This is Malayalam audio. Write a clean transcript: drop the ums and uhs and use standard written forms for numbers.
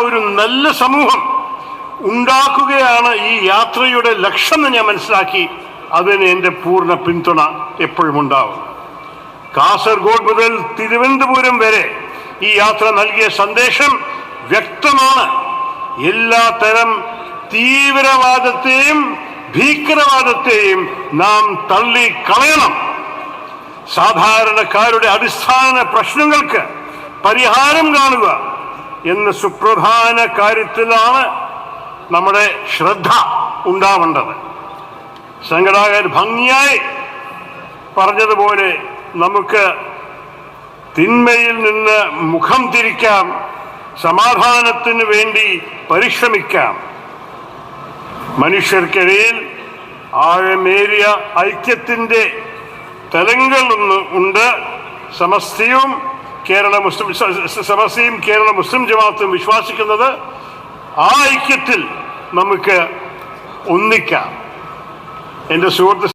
ഒരു നല്ല സമൂഹം ഉണ്ടാക്കുകയാണ് ഈ യാത്രയുടെ ലക്ഷ്യമെന്ന് ഞാൻ മനസ്സിലാക്കി. അതിന് എൻ്റെ പൂർണ്ണ പിന്തുണ എപ്പോഴും ഉണ്ടാവും. കാസർഗോഡ് മുതൽ തിരുവനന്തപുരം വരെ ഈ യാത്ര നൽകിയ സന്ദേശം വ്യക്തമാണ്. എല്ലാ തരം തീവ്രവാദത്തെയും ഭീകരവാദത്തെയും നാം തള്ളിക്കളയണം. സാധാരണക്കാരുടെ അടിസ്ഥാന പ്രശ്നങ്ങൾക്ക് പരിഹാരം കാണുക എന്ന സുപ്രധാന കാര്യത്തിലാണ് നമ്മുടെ ശ്രദ്ധ ഉണ്ടാവേണ്ടത്. സംഘടകർ ഭംഗിയായി പറഞ്ഞതുപോലെ നമുക്ക് തിന്മയിൽ നിന്ന് മുഖം തിരിക്കാം, സമാധാനത്തിന് വേണ്ടി പരിശ്രമിക്കാം. മനുഷ്യർക്കിടയിൽ ആഴമേറിയ ഐക്യത്തിൻ്റെ തലങ്ങൾ ഉണ്ട്. സമസ്തയും കേരള മുസ്ലിം ജമാഅത്തും വിശ്വസിക്കുന്നത് ആ ഐക്യത്തിൽ നമുക്ക് ഒന്നിക്കാം. എൻ്റെ സുഹൃത്ത്